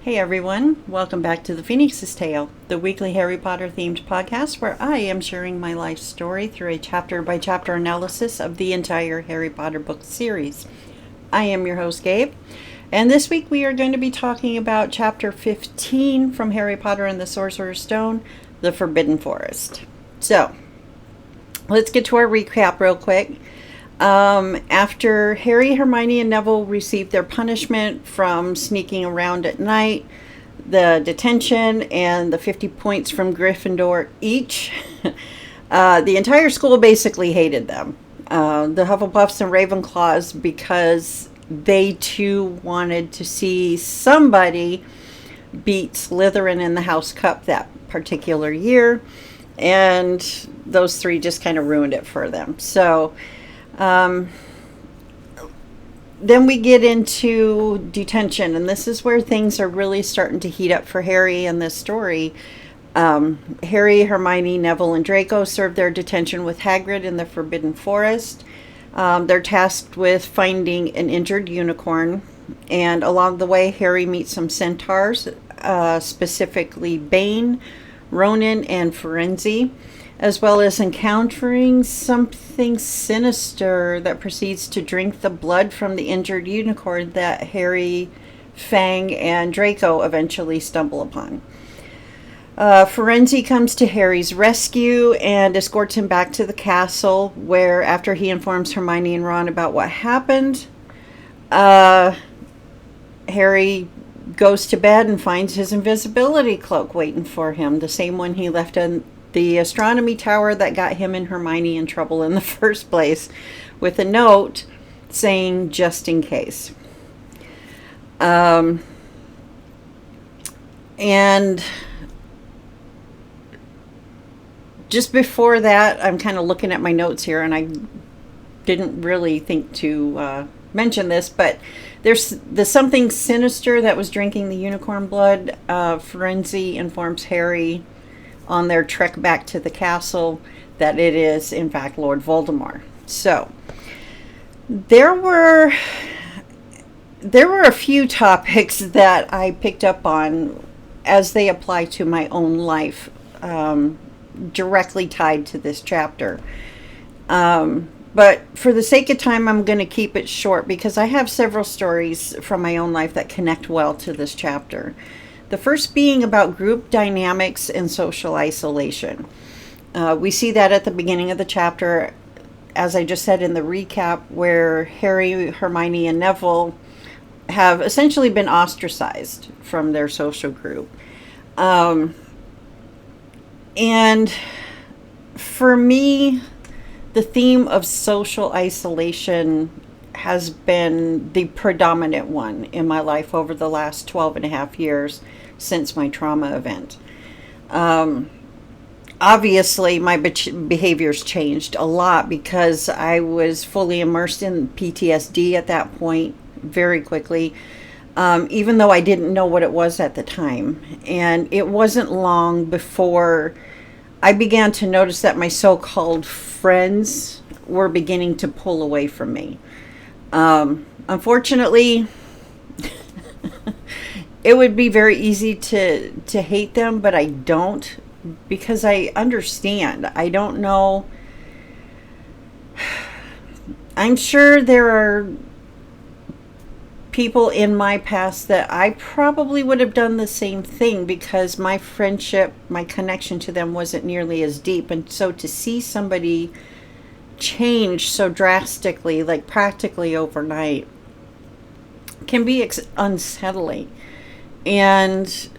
Hey everyone, welcome back to the Phoenix's Tale, the weekly Harry Potter themed podcast where I am sharing my life story through a chapter by chapter analysis of the entire Harry Potter book series. I am your host Gabe, and this week we are going to be talking about chapter 15 from Harry Potter and the Sorcerer's Stone, The Forbidden Forest. So, let's get to our recap real quick. After Harry, Hermione, and Neville received their punishment from sneaking around at night, the detention, and the 50 points from Gryffindor each, the entire school basically hated them. The Hufflepuffs and Ravenclaws, because they too wanted to see somebody beat Slytherin in the House Cup that particular year, and those three just kind of ruined it for them. So then we get into detention, and this is where things are really starting to heat up for Harry in this story. Harry, Hermione, Neville, and Draco serve their detention with Hagrid in the Forbidden Forest. They're tasked with finding an injured unicorn, and along the way, Harry meets some centaurs, specifically Bane, Ronan, and Firenze, as well as encountering something sinister that proceeds to drink the blood from the injured unicorn that Harry, Fang, and Draco eventually stumble upon. Firenze comes to Harry's rescue and escorts him back to the castle, where after he informs Hermione and Ron about what happened, Harry goes to bed and finds his invisibility cloak waiting for him, the same one he left in the astronomy tower that got him and Hermione in trouble in the first place, with a note saying just in case. And just before that, I'm kind of looking at my notes here, and I didn't really think to mention this, but there's the something sinister that was drinking the unicorn blood. Firenze informs Harry on their trek back to the castle that it is in fact Lord Voldemort. So there were a few topics that I picked up on as they apply to my own life, directly tied to this chapter. But for the sake of time, I'm going to keep it short because I have several stories from my own life that connect well to this chapter. The first being about group dynamics and social isolation. We see that at the beginning of the chapter, as I just said in the recap, where Harry, Hermione, and Neville have essentially been ostracized from their social group. And for me, the theme of social isolation has been the predominant one in my life over the last 12 and a half years since my trauma event. Obviously, my behaviors changed a lot because I was fully immersed in PTSD at that point very quickly, even though I didn't know what it was at the time. And it wasn't long before I began to notice that my so-called friends were beginning to pull away from me. Unfortunately, it would be very easy to hate them, but I don't, because I understand. I don't know. I'm sure there are people in my past that I probably would have done the same thing, because my friendship, my connection to them wasn't nearly as deep. And so to see somebody change so drastically, like practically overnight, can be unsettling. And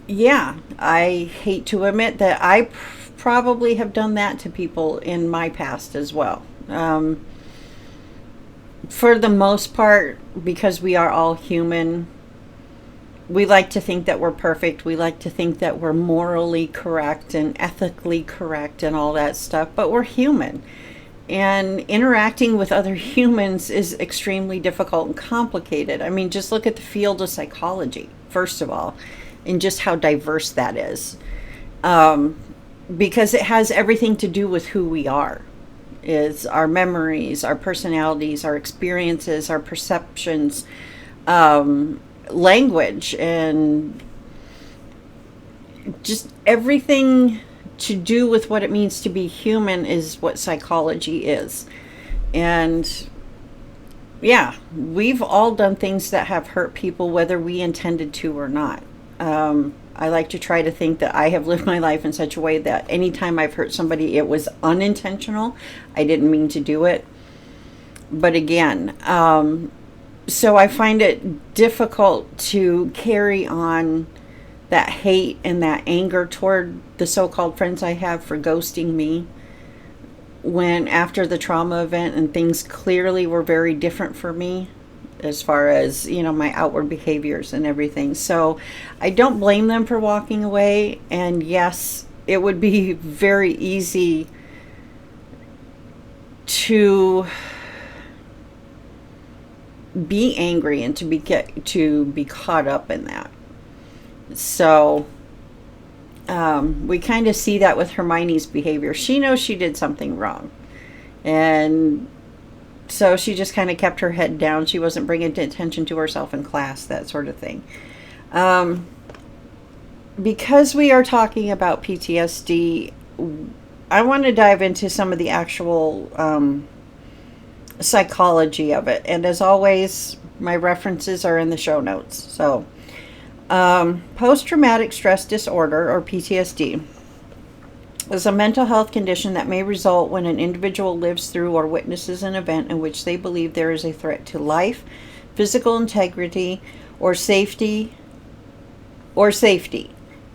yeah, I hate to admit that I probably have done that to people in my past as well. For the most part, because we are all human, we like to think that we're perfect. We like to think that we're morally correct and ethically correct and all that stuff, but we're human. And interacting with other humans is extremely difficult and complicated. I mean, just look at the field of psychology, first of all, and just how diverse that is. Because it has everything to do with who we are. Is our memories, our personalities, our experiences, our perceptions, language, and just everything to do with what it means to be human is what psychology is. And yeah, we've all done things that have hurt people, whether we intended to or not. I like to try to think that I have lived my life in such a way that anytime I've hurt somebody, it was unintentional. I didn't mean to do it. But again, so I find it difficult to carry on that hate and that anger toward the so-called friends I have for ghosting me, when after the trauma event and things clearly were very different for me as far as, my outward behaviors and everything. So I don't blame them for walking away. And yes, it would be very easy to be angry and to be caught up in that. So we kind of see that with Hermione's behavior. She knows she did something wrong, and so she just kind of kept her head down. She wasn't bringing attention to herself in class, that sort of thing. Because we are talking about PTSD, I want to dive into some of the actual psychology of it. And as always, my references are in the show notes. So, post-traumatic stress disorder, or PTSD, is a mental health condition that may result when an individual lives through or witnesses an event in which they believe there is a threat to life, physical integrity, or safety,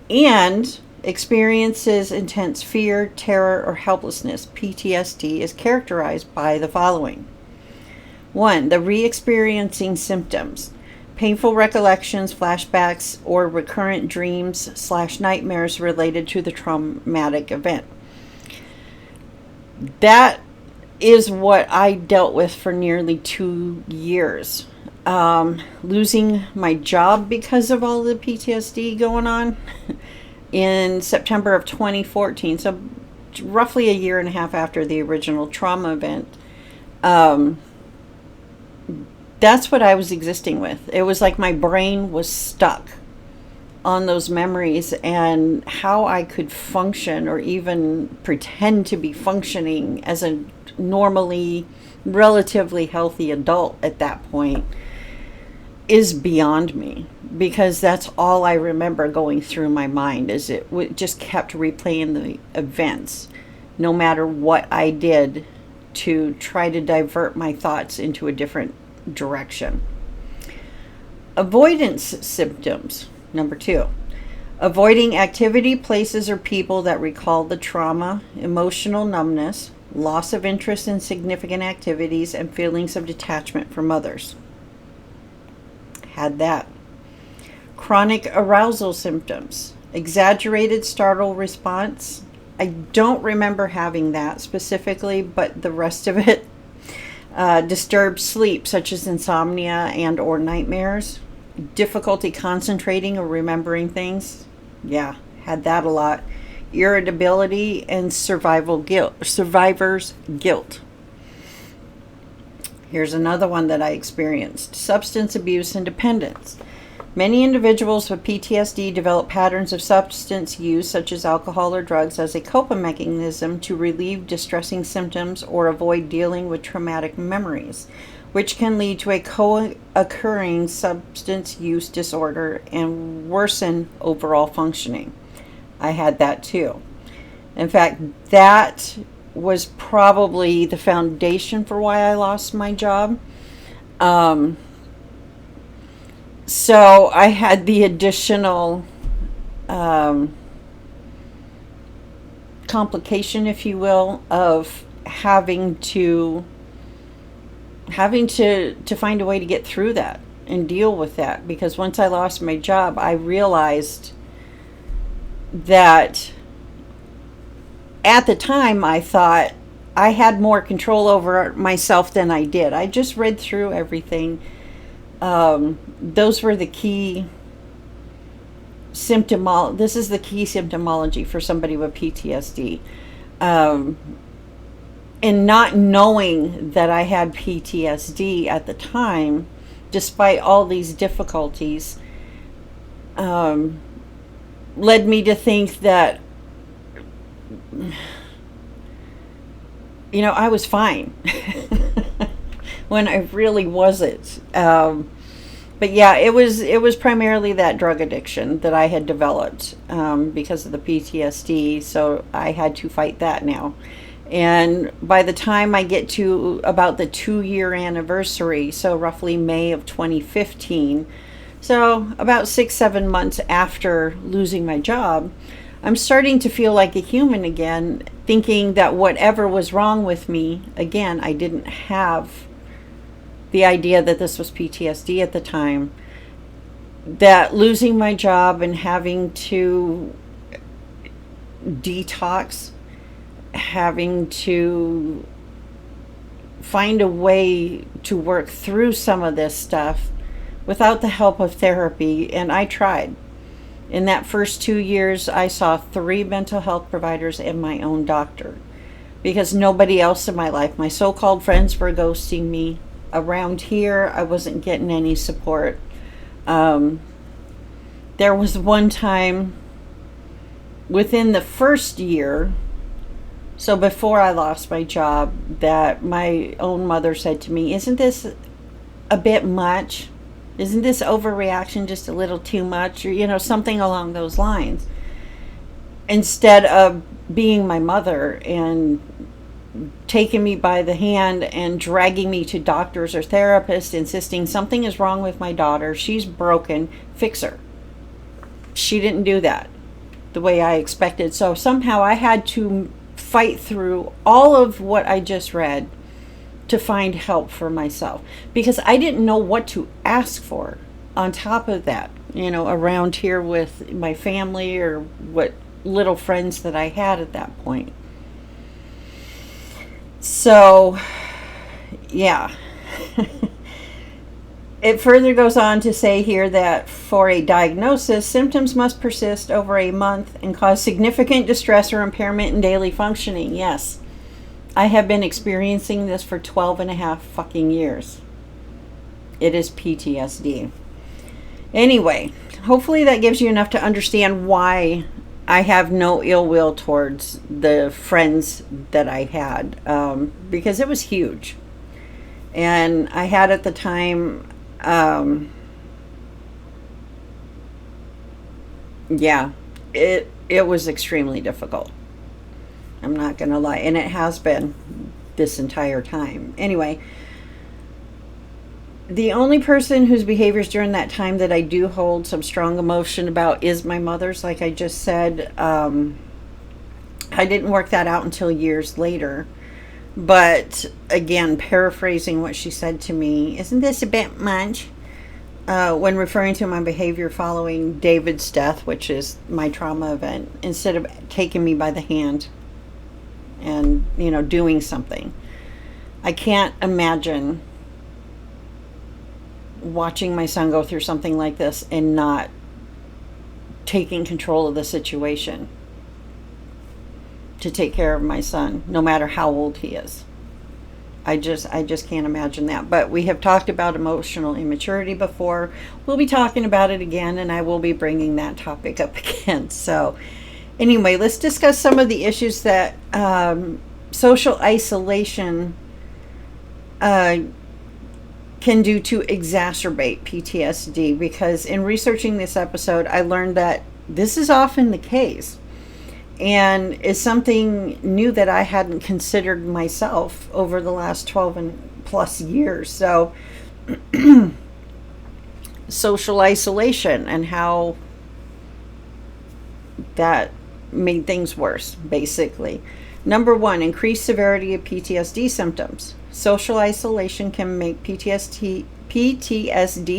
and experiences intense fear, terror, or helplessness. PTSD is characterized by the following. 1. The re-experiencing symptoms. Painful recollections, flashbacks, or recurrent dreams/nightmares related to the traumatic event. That is what I dealt with for nearly 2 years. Losing my job because of all the PTSD going on in September of 2014, so roughly a year and a half after the original trauma event. That's what I was existing with. It was like my brain was stuck on those memories and how I could function or even pretend to be functioning as a normally relatively healthy adult at that point is beyond me, because that's all I remember going through my mind. Is it just kept replaying the events, no matter what I did to try to divert my thoughts into a different direction. Avoidance symptoms. Number 2, avoiding activity, places, or people that recall the trauma, emotional numbness, loss of interest in significant activities, and feelings of detachment from others. Had that. Chronic arousal symptoms. Exaggerated startle response. I don't remember having that specifically, but the rest of it. Disturbed sleep, such as insomnia and or nightmares. Difficulty concentrating or remembering things. Yeah, had that a lot. Irritability and survivor's guilt. Here's another one that I experienced. Substance abuse and dependence. Many individuals with PTSD develop patterns of substance use, such as alcohol or drugs, as a coping mechanism to relieve distressing symptoms or avoid dealing with traumatic memories, which can lead to a co-occurring substance use disorder and worsen overall functioning. I had that too. In fact, that was probably the foundation for why I lost my job. So I had the additional complication, if you will, of having to find a way to get through that and deal with that. Because once I lost my job, I realized that at the time I thought I had more control over myself than I did. I just read through everything. Those were the key this is the key symptomology for somebody with PTSD. And not knowing that I had PTSD at the time despite all these difficulties, led me to think that, I was fine when I really wasn't. But yeah, it was primarily that drug addiction that I had developed because of the PTSD. So I had to fight that now. And by the time I get to about the 2-year anniversary, so roughly May of 2015, so about 6-7 months after losing my job, I'm starting to feel like a human again, thinking that whatever was wrong with me, again, I didn't have the idea that this was PTSD at the time, that losing my job and having to detox, having to find a way to work through some of this stuff without the help of therapy, and I tried. In that first 2 years, I saw 3 mental health providers and my own doctor, because nobody else in my life, my so-called friends, were ghosting me. Around here, I wasn't getting any support. There was one time within the first year, so before I lost my job, that my own mother said to me, "Isn't this a bit much? Isn't this overreaction just a little too much?" Or, something along those lines. Instead of being my mother and taking me by the hand and dragging me to doctors or therapists, insisting something is wrong with my daughter, she's broken, fix her. She didn't do that the way I expected. So somehow I had to fight through all of what I just read to find help for myself, because I didn't know what to ask for on top of that, around here with my family or what little friends that I had at that point. So, yeah. It further goes on to say here that for a diagnosis, symptoms must persist over a month and cause significant distress or impairment in daily functioning. Yes, I have been experiencing this for 12 and a half fucking years. It is PTSD. Anyway, hopefully that gives you enough to understand why I have no ill will towards the friends that I had, because it was huge. And I had at the time, it was extremely difficult. I'm not going to lie. And it has been this entire time. Anyway, the only person whose behaviors during that time that I do hold some strong emotion about is my mother's. Like I just said, I didn't work that out until years later. But again, paraphrasing what she said to me, "Isn't this a bit much?" When referring to my behavior following David's death, which is my trauma event, instead of taking me by the hand and, doing something. I can't imagine watching my son go through something like this and not taking control of the situation to take care of my son, no matter how old he is. I just can't imagine that. But we have talked about emotional immaturity before. We'll be talking about it again, and I will be bringing that topic up again. So anyway, let's discuss some of the issues that social isolation can do to exacerbate PTSD, because in researching this episode, I learned that this is often the case and is something new that I hadn't considered myself over the last 12 and plus years. So social isolation and how that made things worse, basically. Number 1, increased severity of PTSD symptoms. Social isolation can make PTSD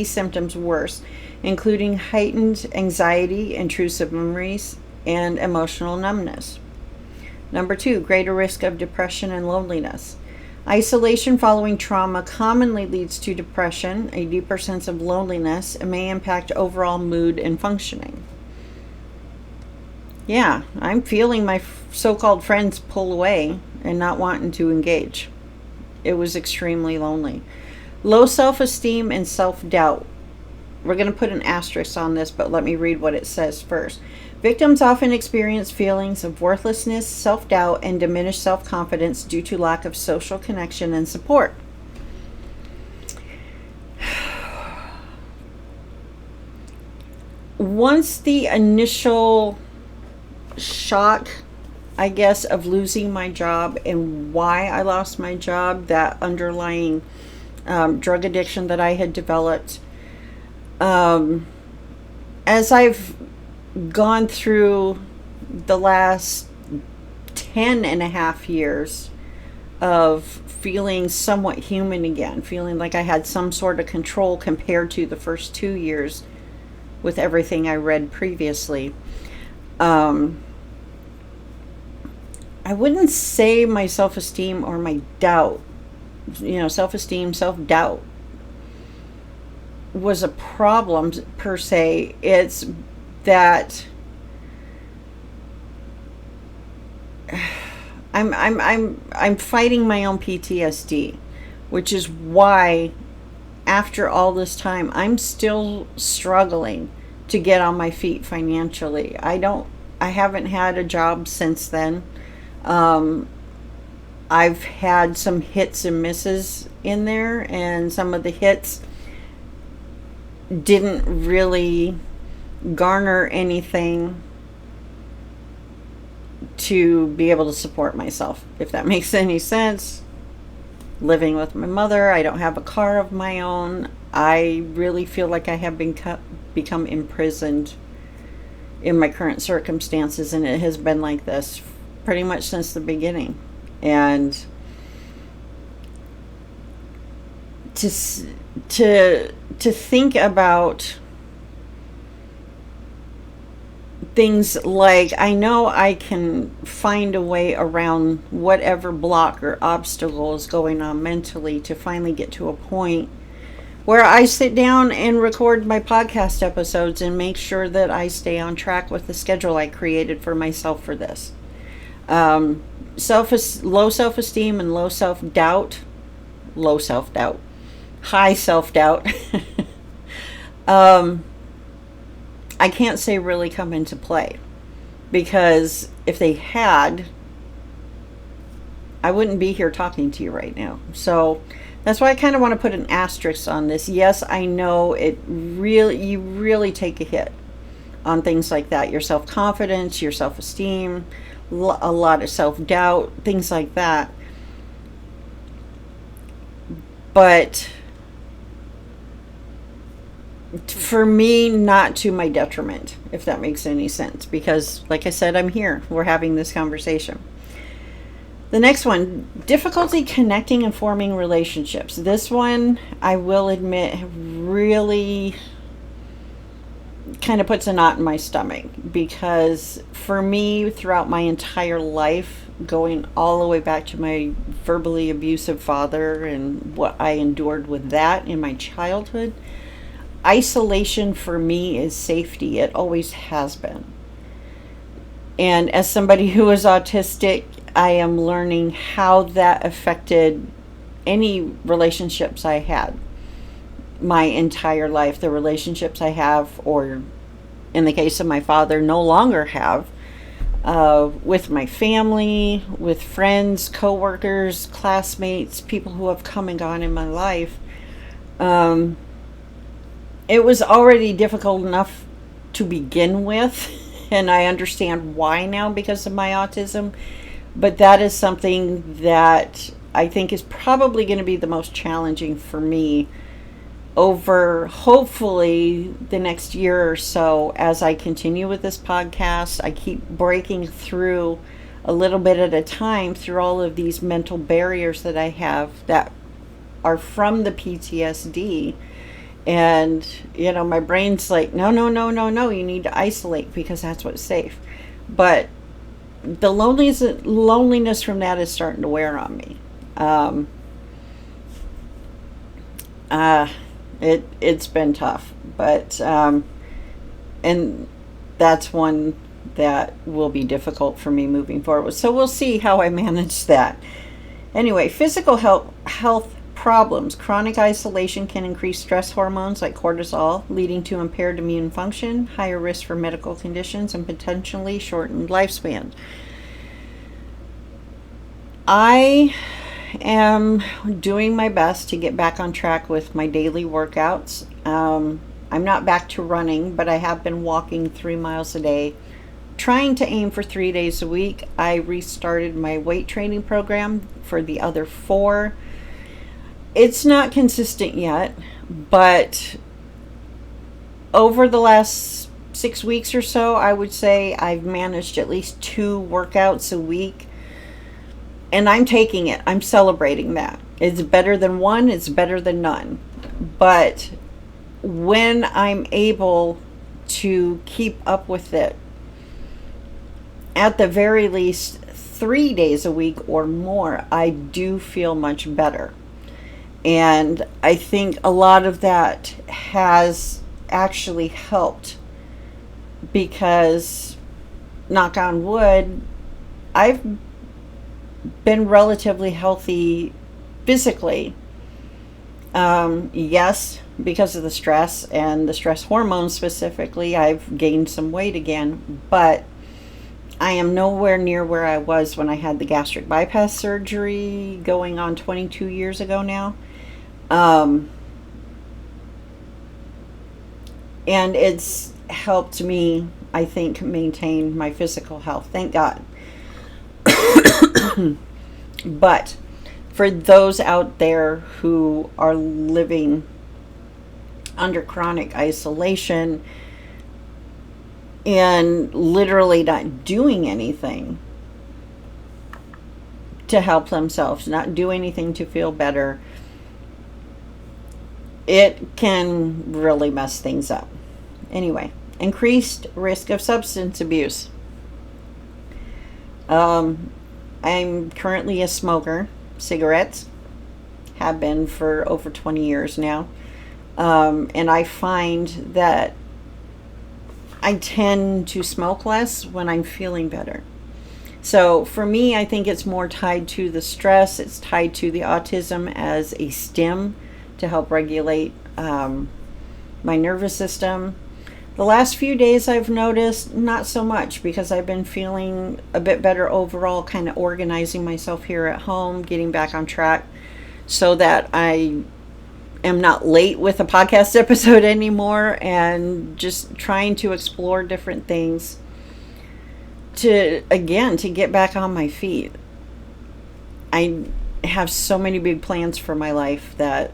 symptoms worse, including heightened anxiety, intrusive memories, and emotional numbness. Number 2, greater risk of depression and loneliness. Isolation following trauma commonly leads to depression, a deeper sense of loneliness, and may impact overall mood and functioning. Yeah, I'm feeling my so-called friends pull away and not wanting to engage. It was extremely lonely. Low self-esteem and self-doubt. We're going to put an asterisk on this, but let me read what it says first. Victims often experience feelings of worthlessness, self-doubt, and diminished self-confidence due to lack of social connection and support. Once the initial shock, I guess, of losing my job and why I lost my job, that underlying drug addiction that I had developed, as I've gone through the last 10 and a half years of feeling somewhat human again, feeling like I had some sort of control compared to the first 2 years with everything I read previously. I wouldn't say my self-esteem or my doubt, self-esteem, self-doubt was a problem per se. It's that I'm fighting my own PTSD, which is why after all this time I'm still struggling to get on my feet financially. I haven't had a job since then. I've had some hits and misses in there, and some of the hits didn't really garner anything to be able to support myself, if that makes any sense. Living with my mother, I don't have a car of my own. I really feel like I have become imprisoned in my current circumstances, and it has been like this pretty much since the beginning. And to think about things like, I know I can find a way around whatever block or obstacle is going on mentally to finally get to a point where I sit down and record my podcast episodes and make sure that I stay on track with the schedule I created for myself for this. Low self-esteem and high self-doubt, I can't say really come into play, because if they had, I wouldn't be here talking to you right now. So that's why I kind of want to put an asterisk on this. Yes, I know you really take a hit on things like that. Your self-confidence, your self-esteem, a lot of self-doubt, things like that. But for me, not to my detriment, if that makes any sense, because like I said, I'm here, we're having this conversation. The next one, difficulty connecting and forming relationships. This one, I will admit, really kind of puts a knot in my stomach, because for me, throughout my entire life, going all the way back to my verbally abusive father and what I endured with that in my childhood, isolation for me is safety. It always has been. And as somebody who is autistic, I am learning how that affected any relationships I had my entire life. The relationships I have, or in the case of my father, no longer have, with my family, with friends, co-workers, classmates, people who have come and gone in my life. It was already difficult enough to begin with, and I understand why now because of my autism, but that is something that I think is probably going to be the most challenging for me over hopefully the next year or so as I continue with this podcast. I keep breaking through a little bit at a time through all of these mental barriers that I have that are from the PTSD. And, my brain's like, no, you need to isolate because that's what's safe. But the loneliness from that is starting to wear on me. It's been tough, but, and that's one that will be difficult for me moving forward. So we'll see how I manage that. Anyway, physical health problems. Chronic isolation can increase stress hormones like cortisol, leading to impaired immune function, higher risk for medical conditions, and potentially shortened lifespan. I am doing my best to get back on track with my daily workouts. I'm not back to running, but I have been walking 3 miles a day, trying to aim for 3 days a week. I restarted my weight training program for the other 4. It's not consistent yet, but over the last 6 weeks or so, I would say I've managed at least 2 workouts a week. And I'm taking it. I'm celebrating that. It's better than 1. It's better than none. But when I'm able to keep up with it, at the very least 3 days a week or more, I do feel much better. And I think a lot of that has actually helped because, knock on wood, I've been relatively healthy physically. Yes, because of the stress and the stress hormones specifically, I've gained some weight again, but I am nowhere near where I was when I had the gastric bypass surgery going on 22 years ago now. And it's helped me, I think, maintain my physical health. Thank God. But for those out there who are living under chronic isolation and literally not doing anything to help themselves, not do anything to feel better, it can really mess things up. Anyway, increased risk of substance abuse. I'm currently a smoker, cigarettes, have been for over 20 years now. And I find that I tend to smoke less when I'm feeling better. So for me, I think it's more tied to the stress. It's tied to the autism as a stim to help regulate my nervous system. The last few days I've noticed not so much because I've been feeling a bit better overall, kind of organizing myself here at home, getting back on track so that I am not late with a podcast episode anymore, and just trying to explore different things to get back on my feet. I have so many big plans for my life that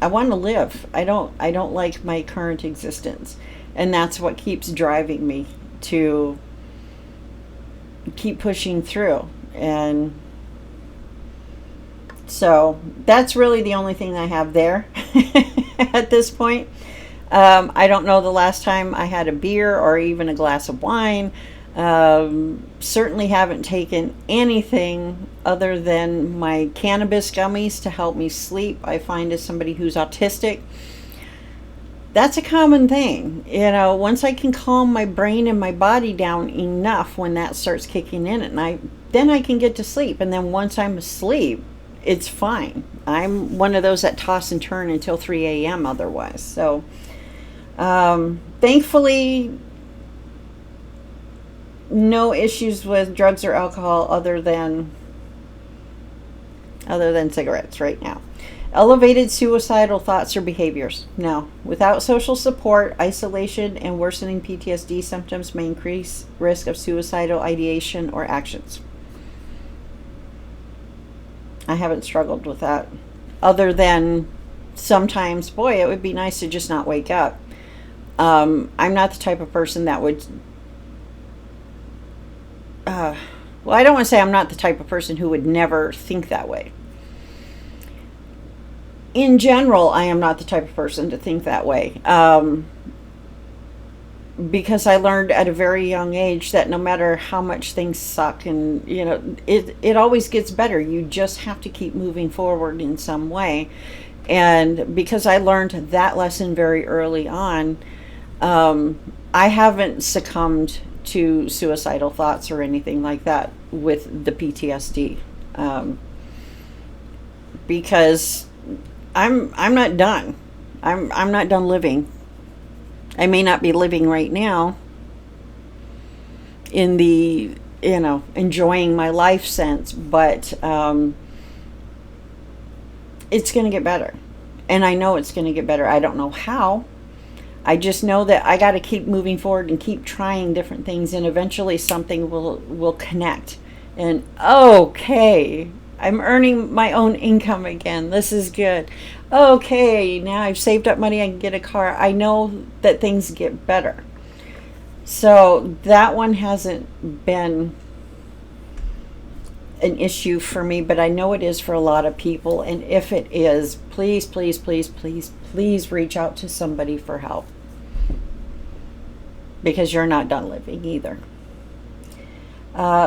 I want to live. I don't like my current existence. And that's what keeps driving me to keep pushing through. And so that's really the only thing I have there at this point. I don't know the last time I had a beer or even a glass of wine. Certainly haven't taken anything other than my cannabis gummies to help me sleep. I find as somebody who's autistic, that's a common thing. You know, once I can calm my brain and my body down enough when that starts kicking in at night, then I can get to sleep. And then once I'm asleep, it's fine. I'm one of those that toss and turn until 3 a.m. otherwise. So, thankfully, no issues with drugs or alcohol other than cigarettes right now. Elevated suicidal thoughts or behaviors. No. Without social support, isolation and worsening PTSD symptoms may increase risk of suicidal ideation or actions. I haven't struggled with that. Other than sometimes, boy, it would be nice to just not wake up. I'm not the type of person that would well, I don't want to say I'm not the type of person who would never think that way. In general, I am not the type of person to think that way. Because I learned at a very young age that no matter how much things suck and, you know, it always gets better. You just have to keep moving forward in some way. And because I learned that lesson very early on, I haven't succumbed to suicidal thoughts or anything like that with the PTSD. Because I'm not done. I'm not done living. I may not be living right now in the, enjoying my life sense, but it's going to get better. And I know it's going to get better. I don't know how. I just know that I got to keep moving forward and keep trying different things, and eventually something will connect. And okay, I'm earning my own income again. This is good. Okay, now I've saved up money, I can get a car. I know that things get better. So that one hasn't been an issue for me, but I know it is for a lot of people. And if it is, please, please, please, please, please reach out to somebody for help, because you're not done living either.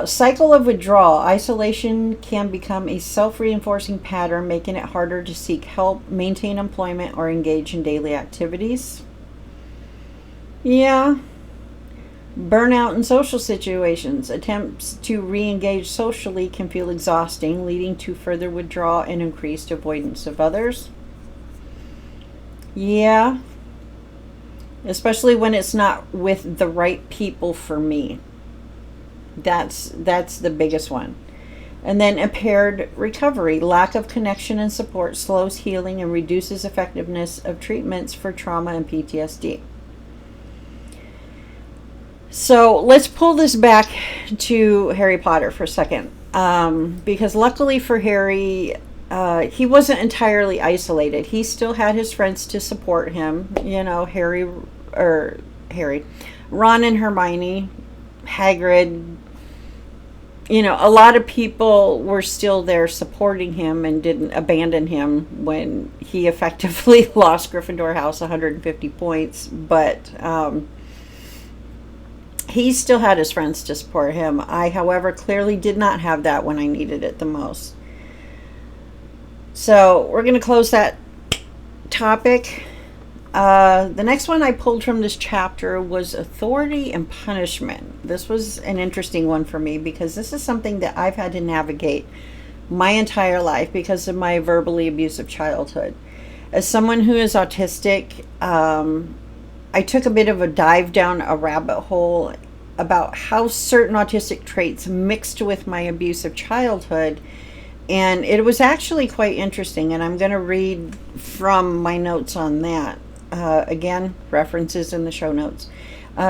Cycle of withdrawal. Isolation can become a self-reinforcing pattern, making it harder to seek help, maintain employment, or engage in daily activities. Yeah. Burnout in social situations. Attempts to re-engage socially can feel exhausting, leading to further withdrawal and increased avoidance of others. Yeah. Especially when it's not with the right people for me. That's the biggest one. And then impaired recovery. Lack of connection and support slows healing and reduces effectiveness of treatments for trauma and PTSD. So let's pull this back to Harry Potter for a second. Because luckily for Harry, he wasn't entirely isolated. He still had his friends to support him. Ron and Hermione, Hagrid. A lot of people were still there supporting him and didn't abandon him when he effectively lost Gryffindor House 150 points. But he still had his friends to support him. I, however, clearly did not have that when I needed it the most. So we're going to close that topic. The next one I pulled from this chapter was authority and punishment. This was an interesting one for me because this is something that I've had to navigate my entire life because of my verbally abusive childhood. As someone who is autistic, I took a bit of a dive down a rabbit hole about how certain autistic traits mixed with my abusive childhood. And it was actually quite interesting. And I'm going to read from my notes on that. Again, references in the show notes.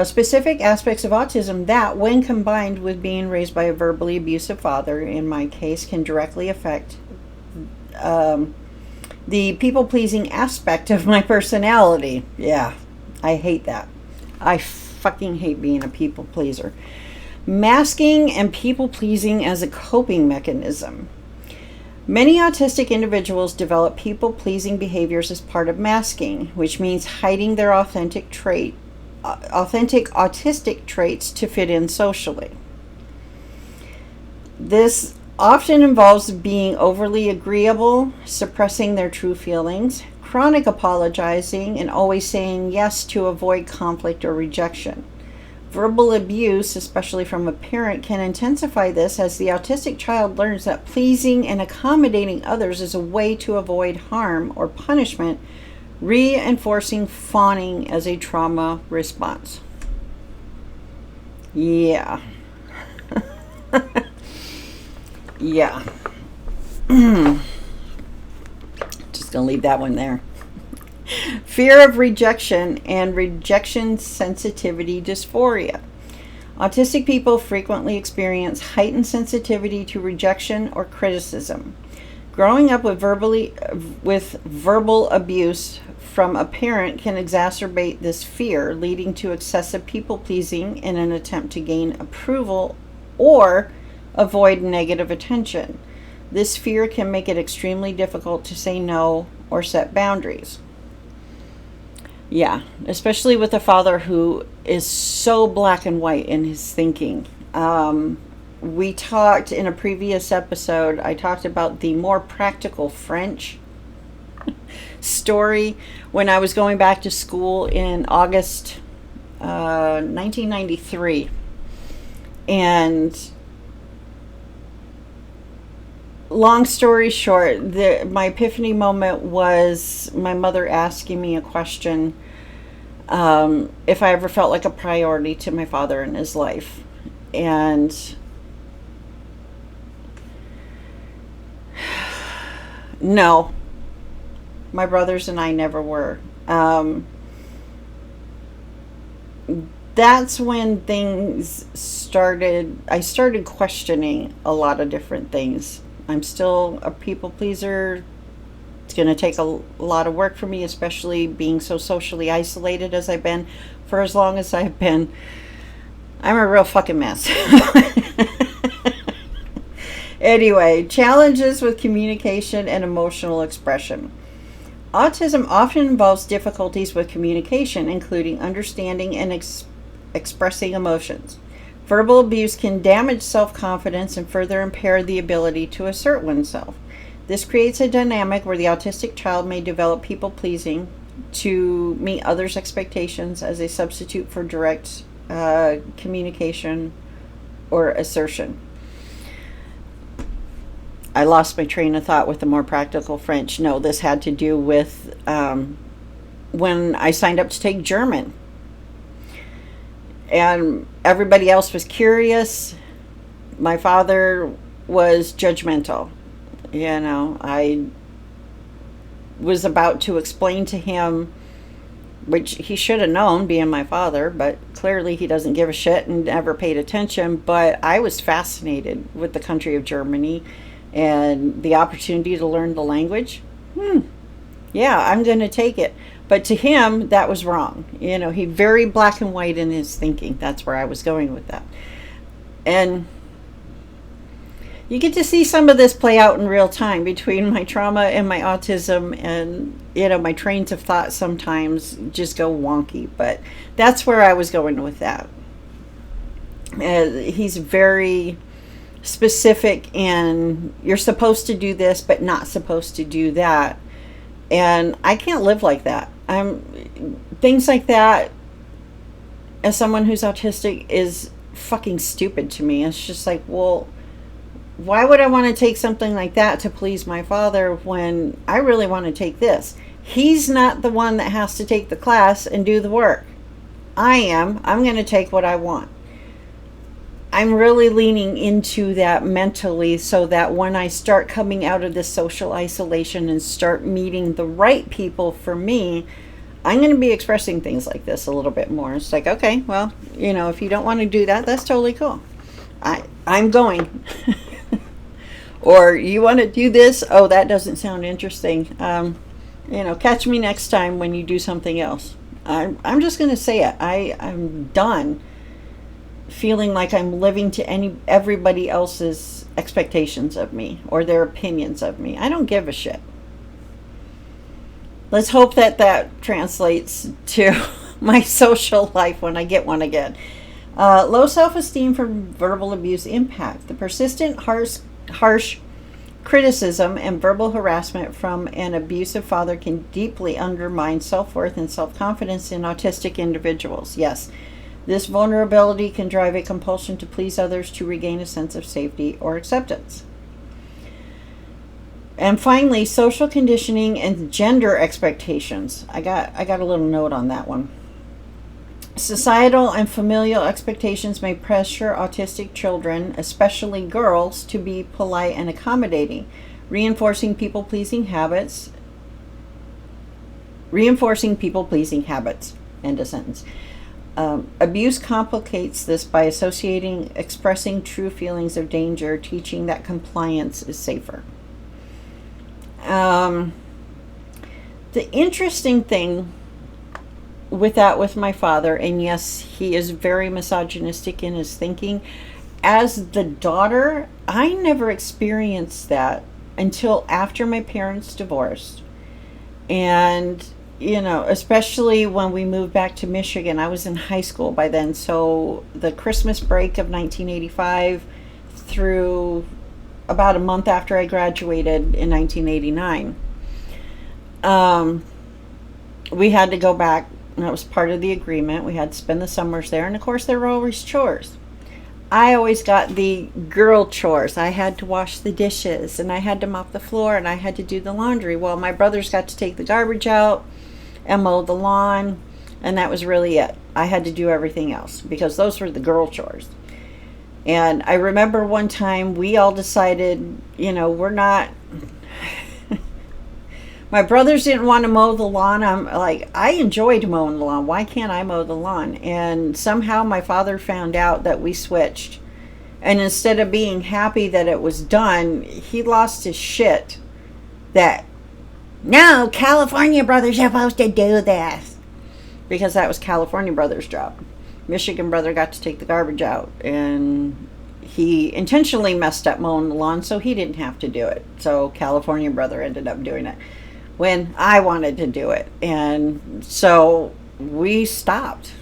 Specific aspects of autism that, when combined with being raised by a verbally abusive father, in my case, can directly affect the people-pleasing aspect of my personality. Yeah, I hate that. I fucking hate being a people pleaser. Masking and people pleasing as a coping mechanism. Many autistic individuals develop people pleasing behaviors as part of masking, which means hiding their authentic autistic traits to fit in socially. This often involves being overly agreeable, suppressing their true feelings, chronic apologizing, and always saying yes to avoid conflict or rejection. Verbal abuse, especially from a parent, can intensify this as the autistic child learns that pleasing and accommodating others is a way to avoid harm or punishment, reinforcing fawning as a trauma response. Yeah. Yeah. Just gonna leave that one there. Fear of rejection and rejection sensitivity dysphoria. Autistic people frequently experience heightened sensitivity to rejection or criticism. Growing up with verbal abuse from a parent can exacerbate this fear, leading to excessive people-pleasing in an attempt to gain approval or avoid negative attention. This fear can make it extremely difficult to say no or set boundaries. Yeah, especially with a father who is so black and white in his thinking. We talked in a previous episode, I talked about the more practical French story when I was going back to school in August 1993. And long story short, my epiphany moment was my mother asking me a question, if I ever felt like a priority to my father in his life. And no, my brothers and I never were. That's when things started. I started questioning a lot of different things. I'm still a people pleaser. It's going to take a lot of work for me, especially being so socially isolated as I've been for as long as I've been. I'm a real fucking mess. Anyway, challenges with communication and emotional expression. Autism often involves difficulties with communication, including understanding and expressing emotions. Verbal abuse can damage self-confidence and further impair the ability to assert oneself. This creates a dynamic where the autistic child may develop people-pleasing to meet others' expectations as a substitute for direct communication or assertion. I lost my train of thought with the more practical French. No, this had to do with when I signed up to take German. And everybody else was curious. My father was judgmental. You know, I was about to explain to him, which he should have known, being my father, but clearly he doesn't give a shit and never paid attention. But I was fascinated with the country of Germany and the opportunity to learn the language. Yeah, I'm going to take it. But to him, that was wrong. You know, he very black and white in his thinking. That's where I was going with that. And you get to see some of this play out in real time between my trauma and my autism, and, you know, my trains of thought sometimes just go wonky. But that's where I was going with that. He's very specific in, you're supposed to do this, but not supposed to do that. And I can't live like that. Things like that, as someone who's autistic, is fucking stupid to me. It's just like, well, why would I want to take something like that to please my father when I really want to take this? He's not the one that has to take the class and do the work. I am. I'm going to take what I want. I'm really leaning into that mentally so that when I start coming out of this social isolation and start meeting the right people for me, I'm going to be expressing things like this a little bit more. It's like, okay, well, you know, if you don't want to do that, that's totally cool. I'm going. Or you want to do this? Oh, that doesn't sound interesting. You know, catch me next time when you do something else. I'm just going to say it. I'm done feeling like I'm living to everybody else's expectations of me or their opinions of me. I don't give a shit. Let's hope that translates to my social life when I get one again. Low self-esteem from verbal abuse impact. The persistent harsh criticism and verbal harassment from an abusive father can deeply undermine self-worth and self-confidence in autistic individuals. Yes, this vulnerability can drive a compulsion to please others to regain a sense of safety or acceptance. And finally, social conditioning and gender expectations. I got a little note on that one. Societal and familial expectations may pressure autistic children, especially girls, to be polite and accommodating, reinforcing people-pleasing habits. End of sentence. Abuse complicates this by expressing true feelings of danger, teaching that compliance is safer. The interesting thing with my father, and yes, he is very misogynistic in his thinking. As the daughter, I never experienced that until after my parents divorced. And, you know, especially when we moved back to Michigan, I was in high school by then. So the Christmas break of 1985 through about a month after I graduated in 1989, we had to go back. That was part of the agreement. We had to spend the summers there. And of course, there were always chores. I always got the girl chores. I had to wash the dishes, and I had to mop the floor, and I had to do the laundry. Well, my brothers got to take the garbage out and mow the lawn, and that was really it. I had to do everything else because those were the girl chores. And I remember one time we all decided, we're not. My brothers didn't want to mow the lawn. I'm like, I enjoyed mowing the lawn. Why can't I mow the lawn? And somehow my father found out that we switched. And instead of being happy that it was done, he lost his shit that, no, California brothers are supposed to do this. Because that was California brothers' job. Michigan brother got to take the garbage out. And he intentionally messed up mowing the lawn, so he didn't have to do it. So California brother ended up doing it when I wanted to do it. And so we stopped.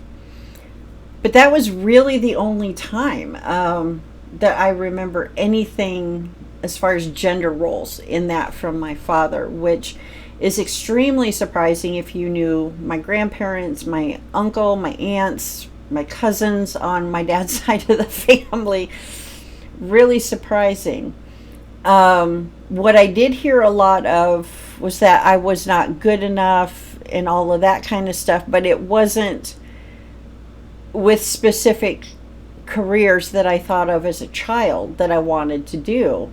But that was really the only time that I remember anything as far as gender roles in that from my father, which is extremely surprising if you knew my grandparents, my uncle, my aunts, my cousins on my dad's side of the family. Really surprising. What I did hear a lot of was that I was not good enough and all of that kind of stuff, but it wasn't with specific careers that I thought of as a child that I wanted to do.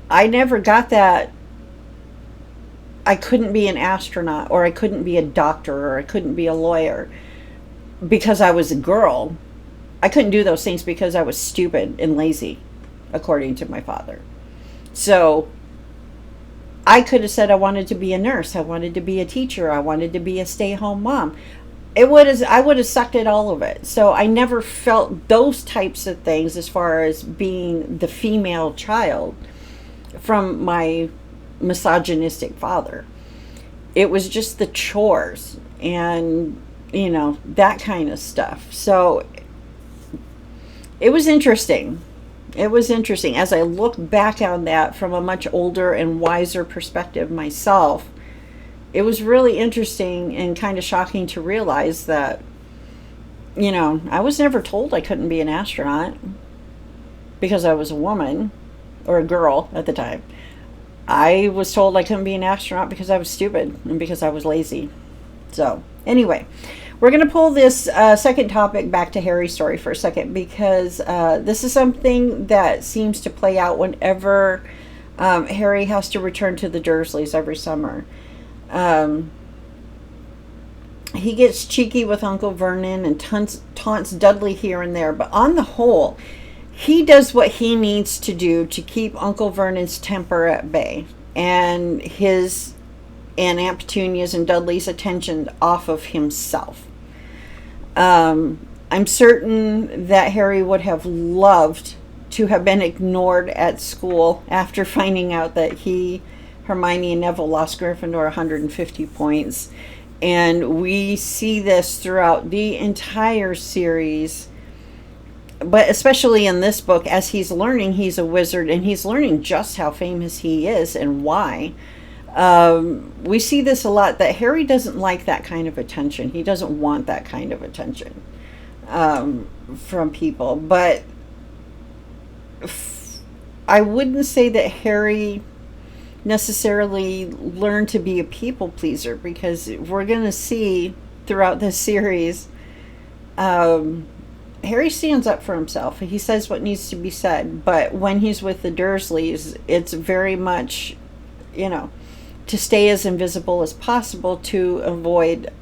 I never got that I couldn't be an astronaut, or I couldn't be a doctor, or I couldn't be a lawyer because I was a girl. I couldn't do those things because I was stupid and lazy, according to my father. So I could have said I wanted to be a nurse, I wanted to be a teacher, I wanted to be a stay-at-home mom. I would have sucked at all of it. So I never felt those types of things as far as being the female child from my misogynistic father. It was just the chores and, that kind of stuff. So it was interesting. It was interesting. As I look back on that from a much older and wiser perspective myself, it was really interesting and kind of shocking to realize that, I was never told I couldn't be an astronaut because I was a woman or a girl at the time. I was told I couldn't be an astronaut because I was stupid and because I was lazy. So anyway, we're going to pull this second topic back to Harry's story for a second, because this is something that seems to play out whenever Harry has to return to the Dursleys every summer. He gets cheeky with Uncle Vernon and taunts Dudley here and there, but on the whole, he does what he needs to do to keep Uncle Vernon's temper at bay and Aunt Petunia's and Dudley's attention off of himself. I'm certain that Harry would have loved to have been ignored at school after finding out that he, Hermione, and Neville lost Gryffindor 150 points. And we see this throughout the entire series, but especially in this book, as he's learning, he's a wizard, and he's learning just how famous he is and why. We see this a lot, that Harry doesn't like that kind of attention. He doesn't want that kind of attention from people. But I wouldn't say that Harry necessarily learned to be a people pleaser, because we're going to see throughout this series, Harry stands up for himself. He says what needs to be said. But when he's with the Dursleys, it's very much, to stay as invisible as possible to avoid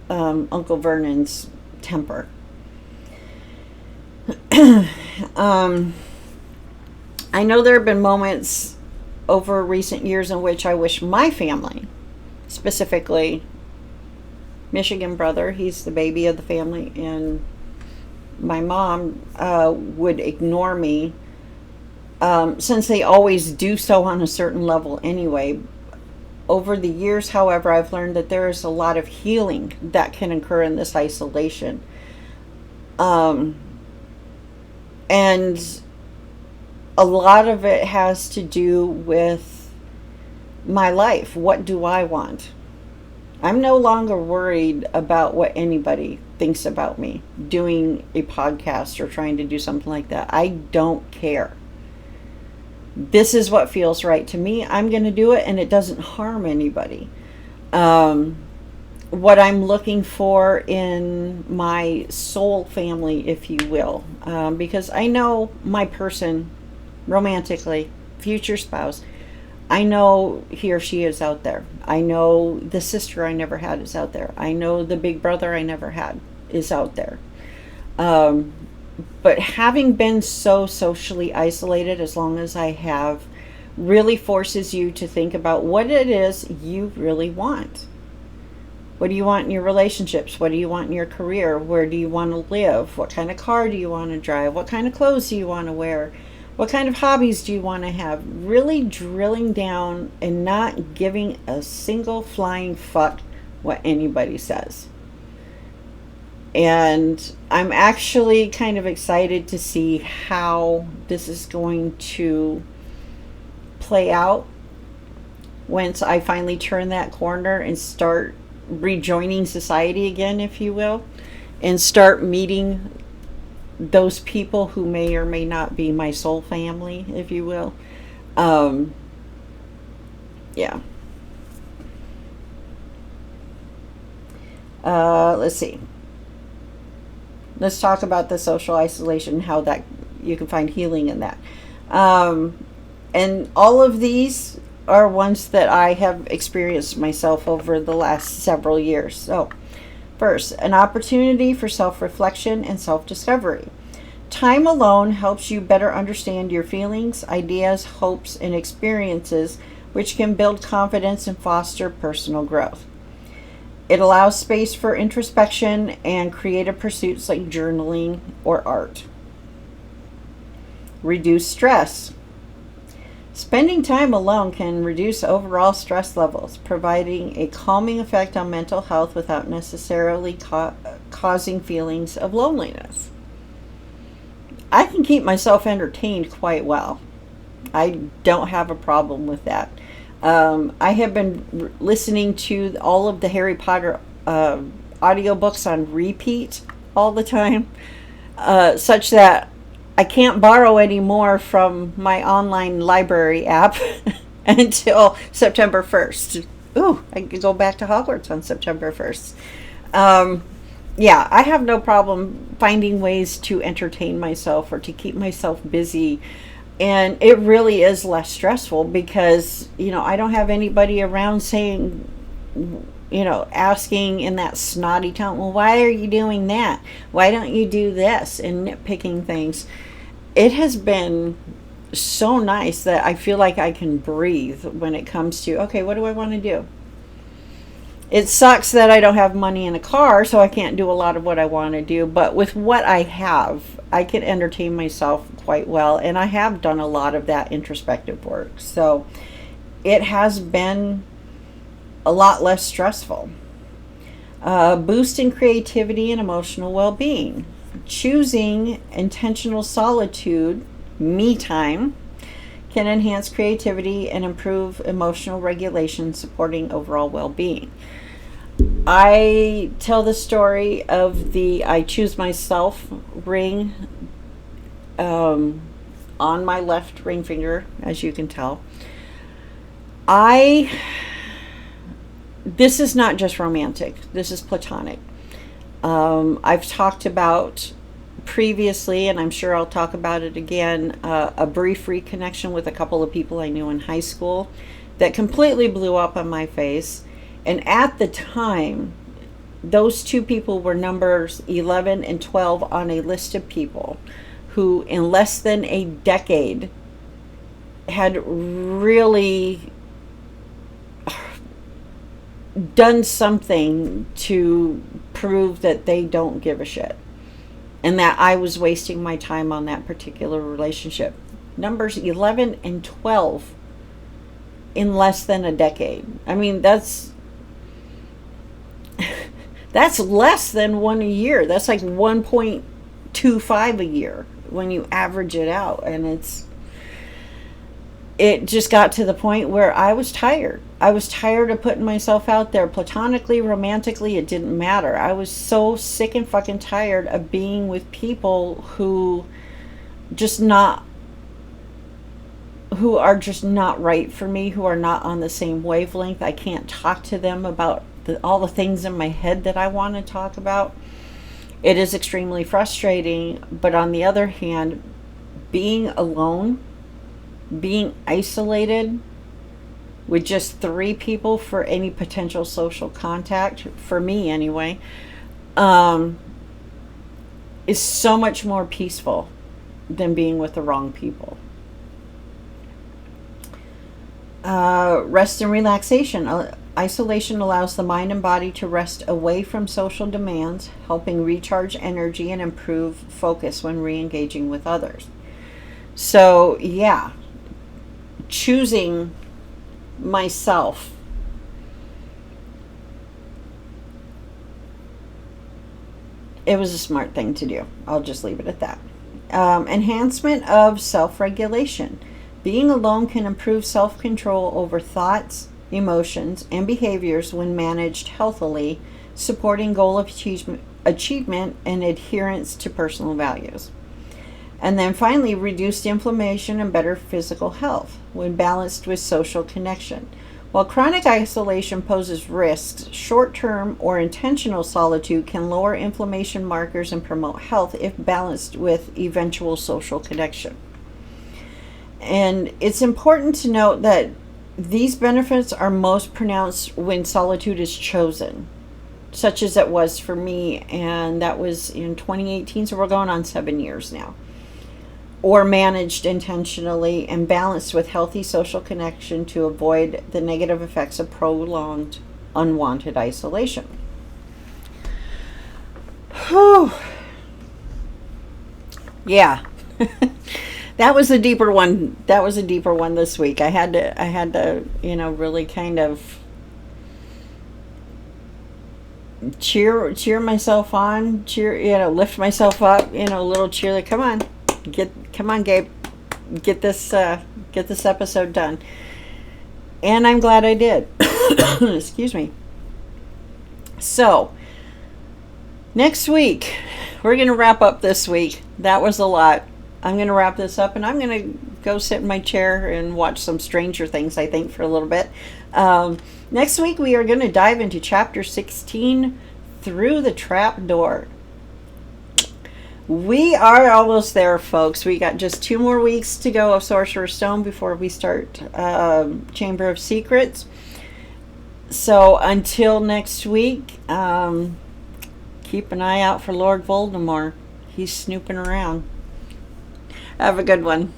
Uncle Vernon's temper. I know there have been moments over recent years in which I wish my family, specifically Michigan brother, he's the baby of the family, and my mom would ignore me, since they always do so on a certain level anyway. Over the years, however, I've learned that there is a lot of healing that can occur in this isolation. And a lot of it has to do with my life. What do I want? I'm no longer worried about what anybody thinks about me doing a podcast or trying to do something like that. I don't care. This is what feels right to me. I'm going to do it, and it doesn't harm anybody. What I'm looking for in my soul family, if you will, because I know my person romantically, future spouse, I know he or she is out there. I know the sister I never had is out there. I know the big brother I never had is out there. But having been so socially isolated as long as I have really forces you to think about what it is you really want. What do you want in your relationships? What do you want in your career? Where do you want to live? What kind of car do you want to drive? What kind of clothes do you want to wear? What kind of hobbies do you want to have? Really drilling down and not giving a single flying fuck what anybody says. And I'm actually kind of excited to see how this is going to play out once I finally turn that corner and start rejoining society again, if you will, and start meeting those people who may or may not be my soul family, if you will. Yeah. Let's see. Let's talk about the social isolation, how that you can find healing in that. And all of these are ones that I have experienced myself over the last several years. So, first, an opportunity for self-reflection and self-discovery. Time alone helps you better understand your feelings, ideas, hopes, and experiences, which can build confidence and foster personal growth. It allows space for introspection and creative pursuits like journaling or art. Reduce stress. Spending time alone can reduce overall stress levels, providing a calming effect on mental health without necessarily causing feelings of loneliness. I can keep myself entertained quite well. I don't have a problem with that. I have been listening to all of the Harry Potter audiobooks on repeat all the time, such that I can't borrow any more from my online library app until September 1st. Ooh, I could go back to Hogwarts on September 1st. Yeah, I have no problem finding ways to entertain myself or to keep myself busy. And it really is less stressful because, I don't have anybody around saying, asking in that snotty tone, well, why are you doing that? Why don't you do this? And nitpicking things. It has been so nice that I feel like I can breathe when it comes to, okay, what do I want to do? It sucks that I don't have money in a car, so I can't do a lot of what I want to do. But with what I have, I can entertain myself quite well. And I have done a lot of that introspective work. So it has been a lot less stressful. Boosting creativity and emotional well-being. Choosing intentional solitude, me time, can enhance creativity and improve emotional regulation, supporting overall well-being. I tell the story of the I choose myself ring on my left ring finger, as you can tell. This is not just romantic. This is platonic. I've talked about previously, and I'm sure I'll talk about it again, a brief reconnection with a couple of people I knew in high school that completely blew up on my face. And at the time, those two people were numbers 11 and 12 on a list of people who, in less than a decade, had really done something to prove that they don't give a shit. And that I was wasting my time on that particular relationship. Numbers 11 and 12 in less than a decade. I mean, that's less than one a year. That's like 1.25 a year when you average it out. And it just got to the point where I was tired. I was tired of putting myself out there platonically, romantically. It didn't matter. I was so sick and fucking tired of being with people who are just not right for me, who are not on the same wavelength. I can't talk to them about all the things in my head that I want to talk about. It is extremely frustrating, but on the other hand, being alone, being isolated with just 3 people for any potential social contact, for me anyway, is so much more peaceful than being with the wrong people. Rest and relaxation. Isolation allows the mind and body to rest away from social demands, helping recharge energy and improve focus when re-engaging with others. So, yeah, choosing myself it was a smart thing to do. I'll just leave it at that. Enhancement of self-regulation. Being alone can improve self-control over thoughts, emotions, and behaviors when managed healthily, supporting goal achievement and adherence to personal values. And then finally, reduced inflammation and better physical health when balanced with social connection. While chronic isolation poses risks, short-term or intentional solitude can lower inflammation markers and promote health if balanced with eventual social connection. And it's important to note that these benefits are most pronounced when solitude is chosen, such as it was for me, and that was in 2018, so we're going on 7 years now. Or managed intentionally and balanced with healthy social connection to avoid the negative effects of prolonged, unwanted isolation. Whew. Yeah. That was a deeper one. That was a deeper one this week. I had to, really kind of cheer myself on, lift myself up, a little cheer. Come on, Gabe, get this episode done. And I'm glad I did. Excuse me. So, next week, we're going to wrap up this week. That was a lot. I'm going to wrap this up, and I'm going to go sit in my chair and watch some Stranger Things, I think, for a little bit. Next week, we are going to dive into Chapter 16, Through the Trap Door. We are almost there, folks. We got just 2 more weeks to go of Sorcerer's Stone before we start Chamber of Secrets. So until next week, keep an eye out for Lord Voldemort. He's snooping around. Have a good one.